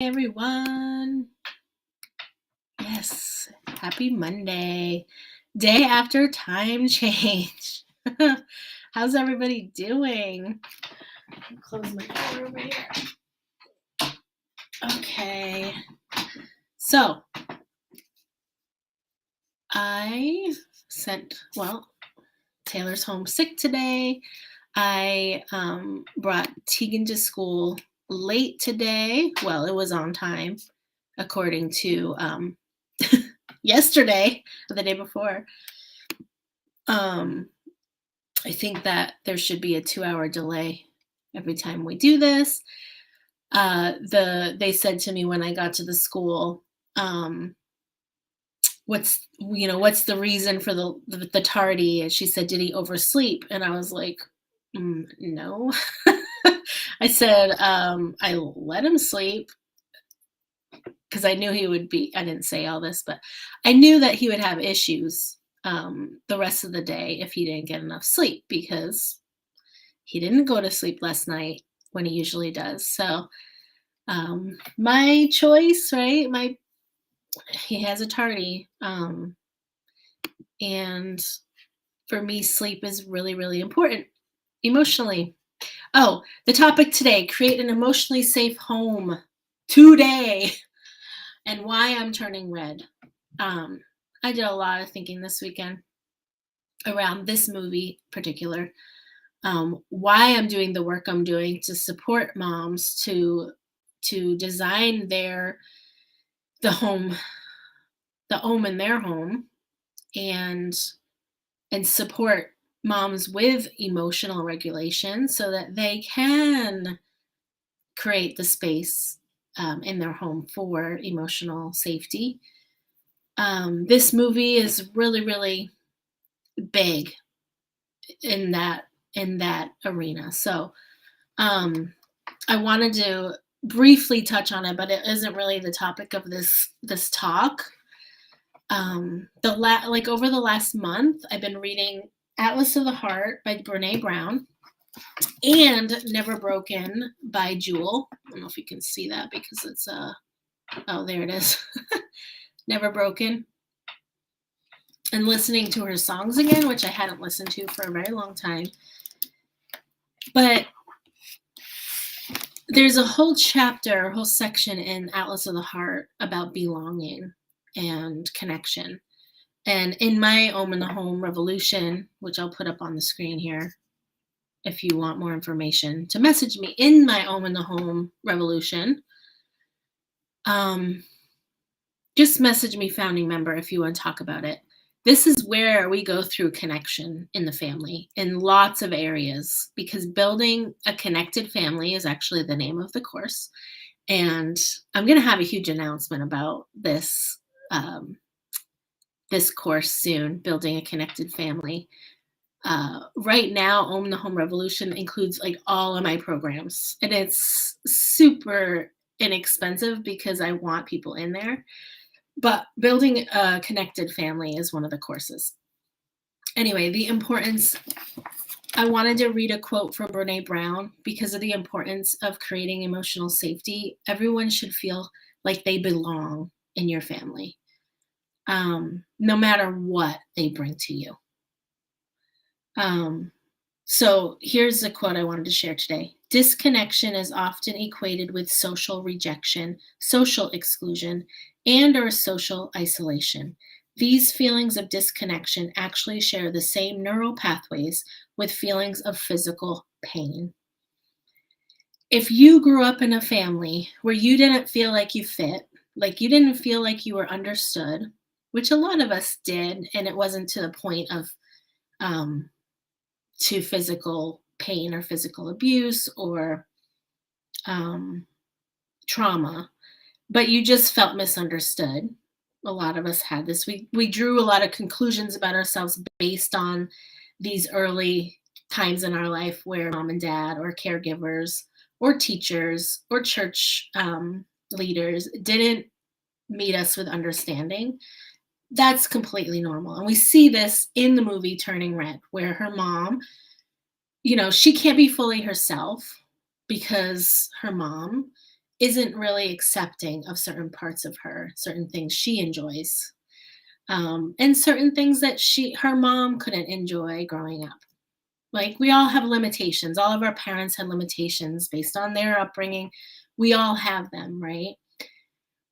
Everyone. Yes, happy Monday. Day after time change. How's everybody doing? Close my door over here. Okay. So, Taylor's home sick today. I brought Tegan to school late today. Well, it was on time, according to yesterday or the day before. I think that there should be a 2-hour delay every time we do this. They said to me when I got to the school, what's the reason for the tardy? And she said, did he oversleep? And I was like, no. I said, I let him sleep because I knew he would be, I didn't say all this, but I knew that he would have issues the rest of the day if he didn't get enough sleep, because he didn't go to sleep last night when he usually does. So my choice, right? He has a tardy. And for me, sleep is really, really important emotionally. Oh, the topic today, create an emotionally safe home today, and why I'm turning red. I did a lot of thinking this weekend around this movie in particular, why I'm doing the work I'm doing to support moms to design the home in their home, and support moms with emotional regulation so that they can create the space in their home for emotional safety. This movie is really, really big in that arena. So I wanted to briefly touch on it, but it isn't really the topic of this talk. Over the last month, I've been reading Atlas of the Heart by Brene Brown and Never Broken by Jewel. I don't know if you can see that because it's oh, there it is. Never Broken. And listening to her songs again, which I hadn't listened to for a very long time. But there's a whole chapter, a whole section in Atlas of the Heart about belonging and connection. And in my Om in the Home Revolution, which I'll put up on the screen here, if you want more information, to message me in my Om in the Home Revolution. Just message me, founding member, if you want to talk about it. This is where we go through connection in the family in lots of areas, because building a connected family is actually the name of the course. And I'm going to have a huge announcement about this course soon, building a connected family. Right now, Om the Home Revolution includes like all of my programs, and it's super inexpensive because I want people in there. But building a connected family is one of the courses. Anyway, the importance, I wanted to read a quote from Brene Brown because of the importance of creating emotional safety. Everyone should feel like they belong in your family, no matter what they bring to you. So here's a quote I wanted to share today. Disconnection is often equated with social rejection, social exclusion, and/or social isolation. These feelings of disconnection actually share the same neural pathways with feelings of physical pain. If you grew up in a family where you didn't feel like you fit, like you didn't feel like you were understood, which a lot of us did, and it wasn't to the point of to physical pain or physical abuse or trauma, but you just felt misunderstood. A lot of us had this. We drew a lot of conclusions about ourselves based on these early times in our life where mom and dad or caregivers or teachers or church leaders didn't meet us with understanding. That's completely normal. And we see this in the movie Turning Red, where her mom, she can't be fully herself because her mom isn't really accepting of certain parts of her, certain things she enjoys, and certain things that her mom couldn't enjoy growing up. Like, we all have limitations. All of our parents had limitations based on their upbringing. We all have them, right?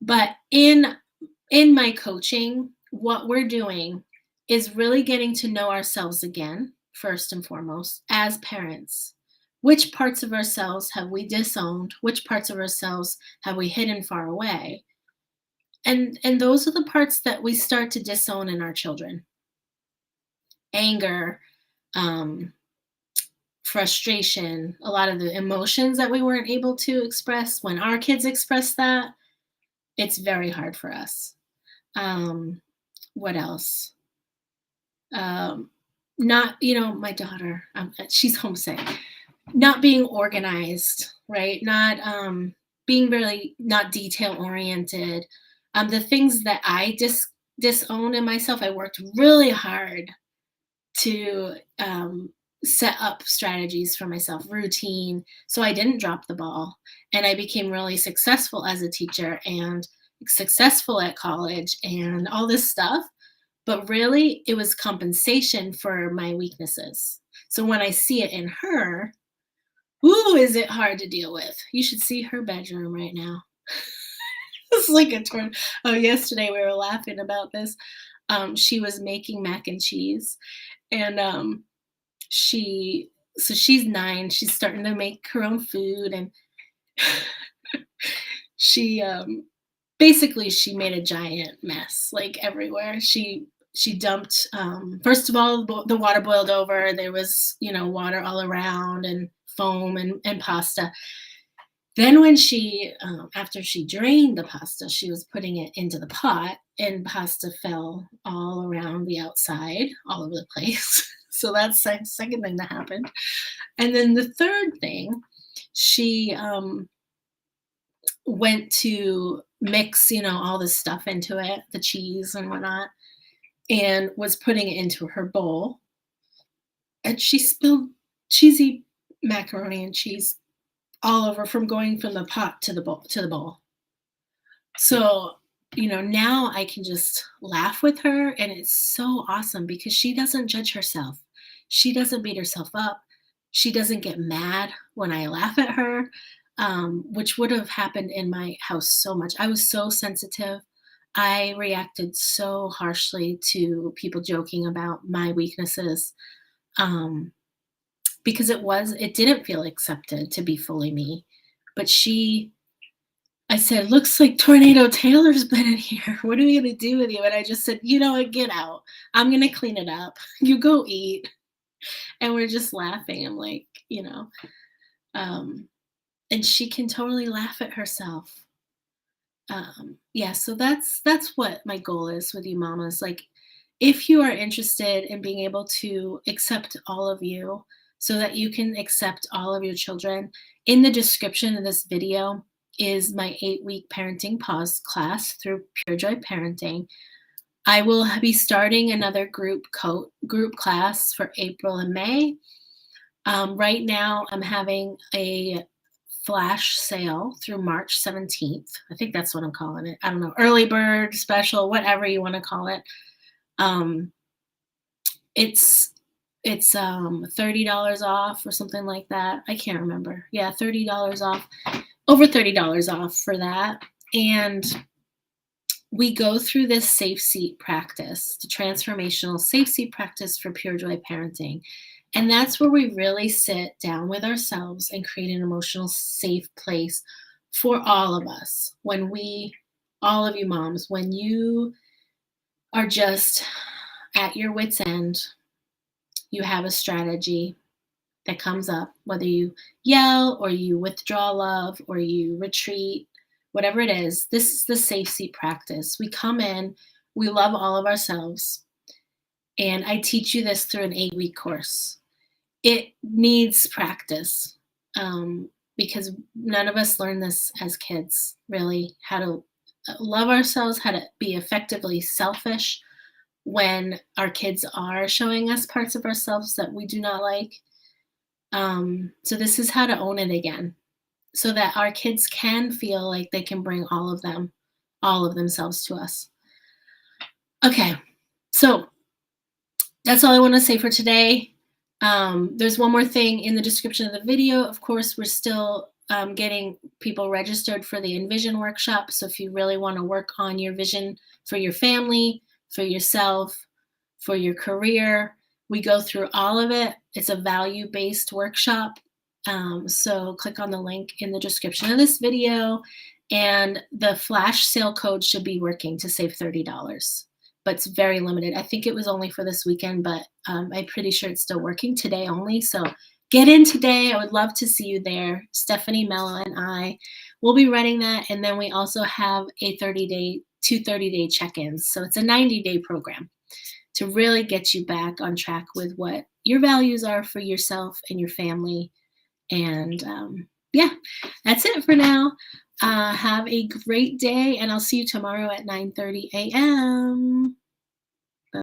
But in my coaching, what we're doing is really getting to know ourselves again, first and foremost, as parents. Which parts of ourselves have we disowned? Which parts of ourselves have we hidden far away? And those are the parts that we start to disown in our children. Anger, um, frustration, a lot of the emotions that we weren't able to express. When our kids express that, it's very hard for us. What else? Um, Not, my daughter, she's homesick. Not being organized, right? Not being really not detail oriented. The things that I disown in myself, I worked really hard to set up strategies for myself, routine, so I didn't drop the ball. And I became really successful as a teacher and successful at college and all this stuff. But really, it was compensation for my weaknesses. So when I see it in her, ooh, is it hard to deal with? You should see her bedroom right now. It's like a torn. Oh, yesterday we were laughing about this. She was making mac and cheese, and she so she's 9. She's starting to make her own food, and she basically she made a giant mess like everywhere. She dumped first of all the water boiled over. There was water all around and foam and pasta. Then when she after she drained the pasta, she was putting it into the pot, and pasta fell all around the outside, all over the place. So that's the second thing that happened. And then the third thing, she went to mix, all this stuff into it, the cheese and whatnot, and was putting it into her bowl. And she spilled cheesy macaroni and cheese all over from going from the pot to the bowl. So, now I can just laugh with her, and it's so awesome because she doesn't judge herself. She doesn't beat herself up. She doesn't get mad when I laugh at her, which would have happened in my house so much. I was so sensitive. I reacted so harshly to people joking about my weaknesses, because it didn't feel accepted to be fully me. But I said, "Looks like Tornado Taylor's been in here. What are we gonna do with you?" And I just said, "You know what? Get out. I'm gonna clean it up. You go eat." And we're just laughing. I'm like, um, and she can totally laugh at herself. Yeah, so that's what my goal is with you mamas. Like, if you are interested in being able to accept all of you so that you can accept all of your children, in the description of this video is my 8-week parenting pause class through Pure Joy Parenting. I will be starting another group class for April and May. Right now, I'm having a flash sale through March 17th. I think that's what I'm calling it. I don't know, early bird special, whatever you want to call it. It's $30 off or something like that. I can't remember. Yeah, $30 off. Over $30 off for that. And we go through this safe seat practice, the transformational safe seat practice for Pure Joy Parenting. And that's where we really sit down with ourselves and create an emotional safe place for all of us. All of you moms, when you are just at your wit's end, you have a strategy that comes up, whether you yell or you withdraw love or you retreat, whatever it is, this is the safe seat practice. We come in, we love all of ourselves, and I teach you this through an 8-week course. It needs practice, because none of us learn this as kids, really, how to love ourselves, how to be effectively selfish when our kids are showing us parts of ourselves that we do not like. So this is how to own it again. so that our kids can feel like they can bring all of themselves to us. Okay, so that's all I want to say for today. There's one more thing in the description of the video. Of course, we're still getting people registered for the Envision Workshop. So if you really want to work on your vision for your family, for yourself, for your career, we go through all of it. It's a value-based workshop. So click on the link in the description of this video, and the flash sale code should be working to save $30. But it's very limited. I think it was only for this weekend, but I'm pretty sure it's still working today only. So get in today. I would love to see you there. Stephanie, Mella, and I will be running that. And then we also have a 30-day check-ins. So it's a 90-day program to really get you back on track with what your values are for yourself and your family. And yeah, that's it for now. Have a great day, and I'll see you tomorrow at 9:30 a.m.